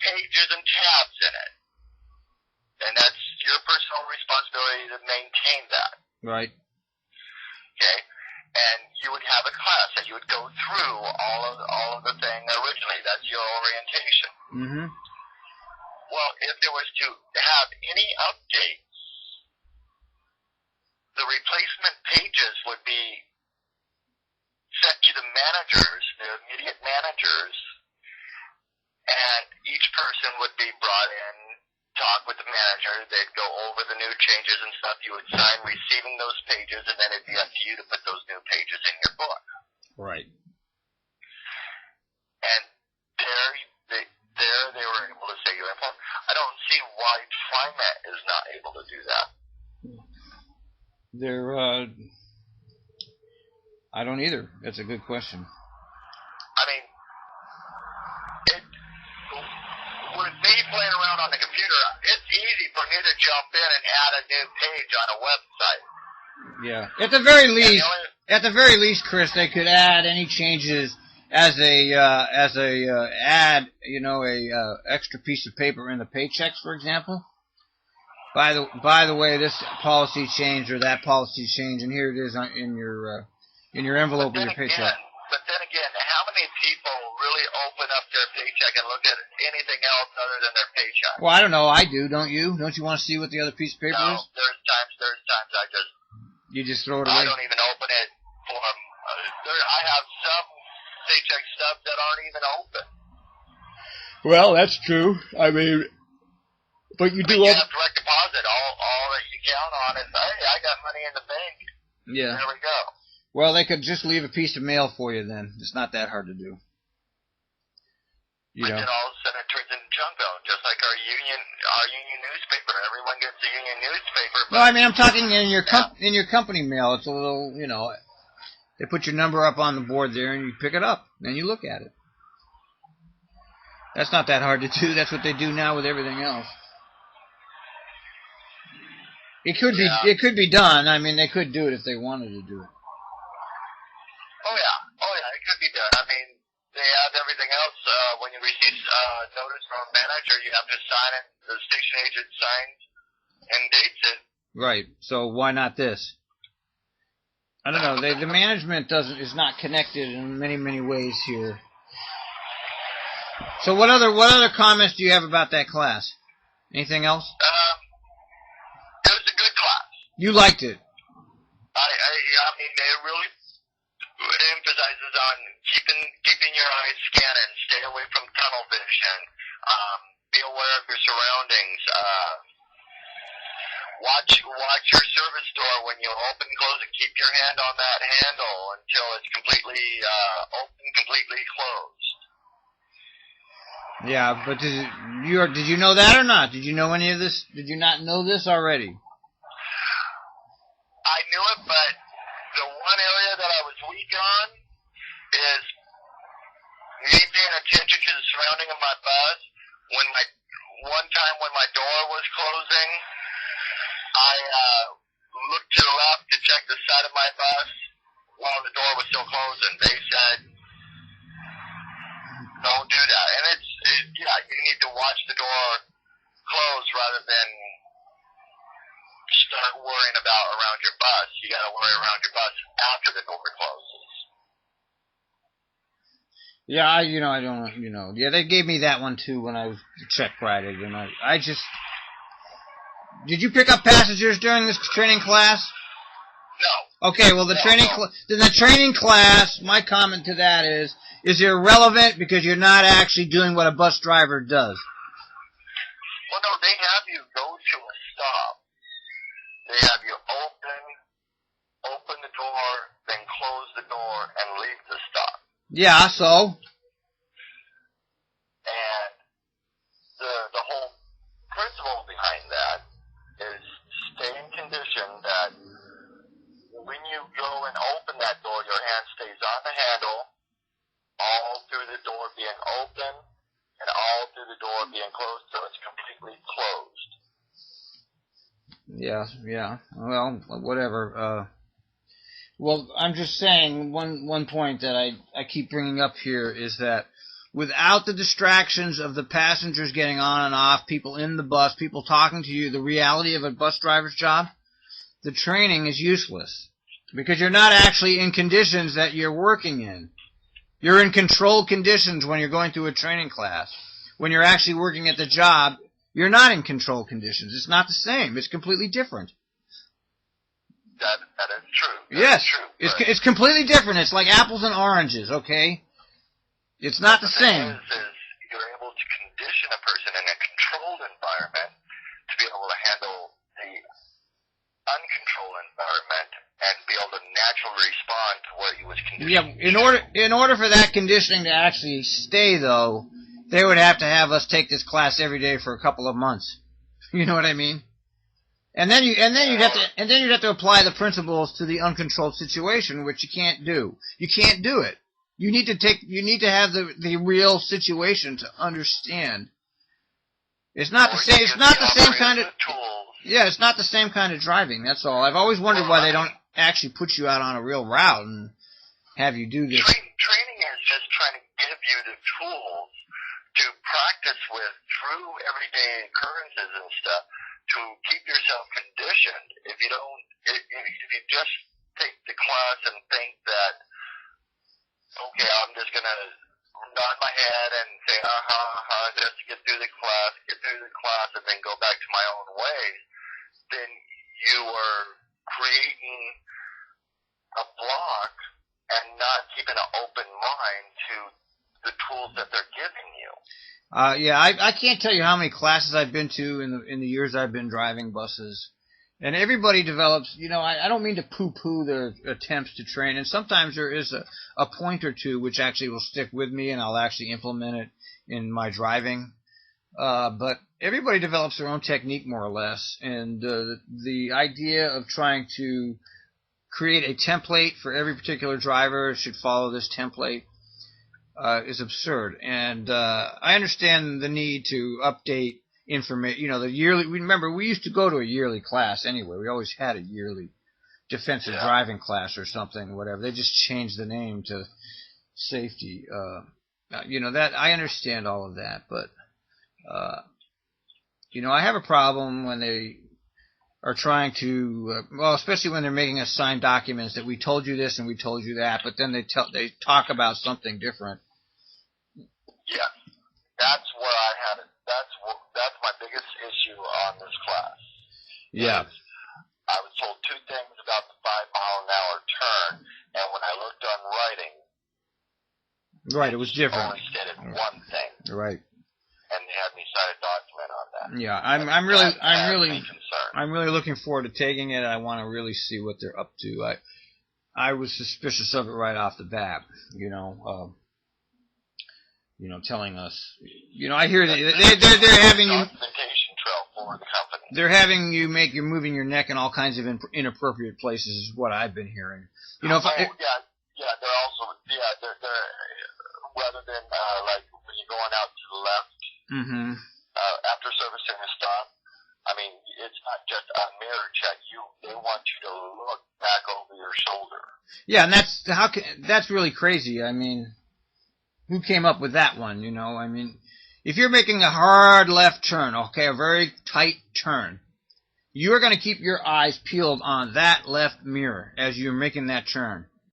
pages and tabs in it. And that's your personal responsibility to maintain that. Right. Okay? And you would have a class that you would go through all of the thing originally. That's your orientation. Mm-hmm. Well, if there was to have any updates, the replacement pages would be sent to the managers, the immediate managers, and each person would be brought in, talk with the manager, they'd go over the new changes and stuff, you would sign receiving those pages, and then it'd be up to you to put those new pages in your book. Right. And there they were able to say you're informed. I don't see why TriMet is not able to do that. I don't either. That's a good question. I mean, with me playing around on the computer, it's easy for me to jump in and add a new page on a website. Yeah. At the very least, Chris, they could add any changes as a extra piece of paper in the paychecks, for example. By the way, this policy changed or that policy changed, and here it is in your envelope of your paycheck. But then again, how many people really open up their paycheck and look at anything else other than their paycheck? Well, I don't know. I do, don't you? Don't you want to see what the other piece of paper is? No, there's times You just throw it away? I don't even open it for them. I have some paycheck stuff that aren't even open. Well, that's true. I mean, but you do. You have direct deposit. All that you count on is, hey, I got money in the bank. Yeah. There we go. Well, they could just leave a piece of mail for you then. It's not that hard to do. But then all of a sudden it turns into junk mail, just like our union newspaper. Everyone gets a union newspaper. No, I mean, I'm talking in your company mail. It's a little, they put your number up on the board there and you pick it up and you look at it. That's not that hard to do. That's what they do now with everything else. It could be done. I mean, they could do it if they wanted to do it. Oh yeah, it could be done. I mean, they have everything else. When you receive notice from a manager, you have to sign it. The station agent signs and dates it. Right. So why not this? I don't know. The management is not connected in many ways here. So what other comments do you have about that class? Anything else? It was a good class. You liked it. I mean, it really emphasizes on keeping your eyes scanning, stay away from tunnel vision, be aware of your surroundings, watch your service door when you open and close it, keep your hand on that handle until it's completely open, completely closed. Yeah, but did you know that or not? Did you know any of this? Did you not know this already? I knew it, but the one area that I was weak on is me paying attention to the surrounding of my bus. One time when my door was closing, I looked to the left to check the side of my bus while the door was still closing. They said, don't do that. And you need to watch the door close rather than start worrying about around your bus. You got to worry around your bus after the door closes. Yeah, I don't know, Yeah, they gave me that one too when I check rided, and I just. Did you pick up passengers during this training class? No. Okay, well the training class, my comment to that is irrelevant because you're not actually doing what a bus driver does. Well, no, they have you go to a stop. They have you open the door, then close the door, and leave the stop. Yeah, so? And the whole principle behind that is stay in condition that when you go and open that door, your hand stays on the handle, all through the door being open, and all through the door being closed, so it's completely closed. Yeah. Well, whatever. Well, I'm just saying one point that I keep bringing up here is that without the distractions of the passengers getting on and off, people in the bus, people talking to you, the reality of a bus driver's job, the training is useless. Because you're not actually in conditions that you're working in. You're in controlled conditions when you're going through a training class. When you're actually working at the job, you're not in controlled conditions. It's not the same. It's completely different. That is true. Yes. It's completely different. It's like apples and oranges, okay? It's not the same. Is you're able to condition a person in a controlled environment to be able to handle the uncontrolled environment and be able to naturally respond to what he was conditioned. Yeah, in order for that conditioning to actually stay, though, they would have to have us take this class every day for a couple of months. You know what I mean? And then you'd have to apply the principles to the uncontrolled situation, which you can't do. You can't do it. You need to have the real situation to understand. It's not the same. It's not the same kind of. Yeah, it's not the same kind of driving. That's all. I've always wondered why they don't actually put you out on a real route and have you do this. Training is just trying to give you the tools to practice with through everyday occurrences and stuff to keep yourself conditioned. If you if you just take the class and think that, okay, I'm just gonna nod my head and say, just get through the class, and then go back to my own ways, then you are creating a block and not keeping an open mind to the tools that they're giving you. Yeah, I can't tell you how many classes I've been to in the years I've been driving buses. And everybody develops, I don't mean to poo-poo their attempts to train, and sometimes there is a point or two which actually will stick with me and I'll actually implement it in my driving. But everybody develops their own technique more or less, and the idea of trying to create a template for every particular driver should follow this template is absurd. And I understand the need to update information, the yearly. Remember, we used to go to a yearly class anyway. We always had a yearly defensive driving class or something, whatever. They just changed the name to safety. That I understand all of that, but I have a problem when they are trying to, especially when they're making us sign documents that we told you this and we told you that, but then they talk about something different. Yeah, that's where I had it. That's my biggest issue on this class. Yeah. I was told two things about the 5-mile-an-hour turn, and when I looked on writing, right, it was different. Only stated one thing. Right. And they had me sign a document on that. Yeah, I'm really looking forward to taking it. I want to really see what they're up to. I was suspicious of it right off the bat. Telling us. I hear that they're having you. Documentation trail for the company. They're having you you're moving your neck in all kinds of inappropriate places, is what I've been hearing. They're also they're rather than like when you're going out to the left. Mm-hmm. After servicing a stop, it's not just a mirror check. They want you to look back over your shoulder. Yeah, and that's really crazy. Who came up with that one? If you're making a hard left turn, okay, a very tight turn, you're going to keep your eyes peeled on that left mirror as you're making that turn.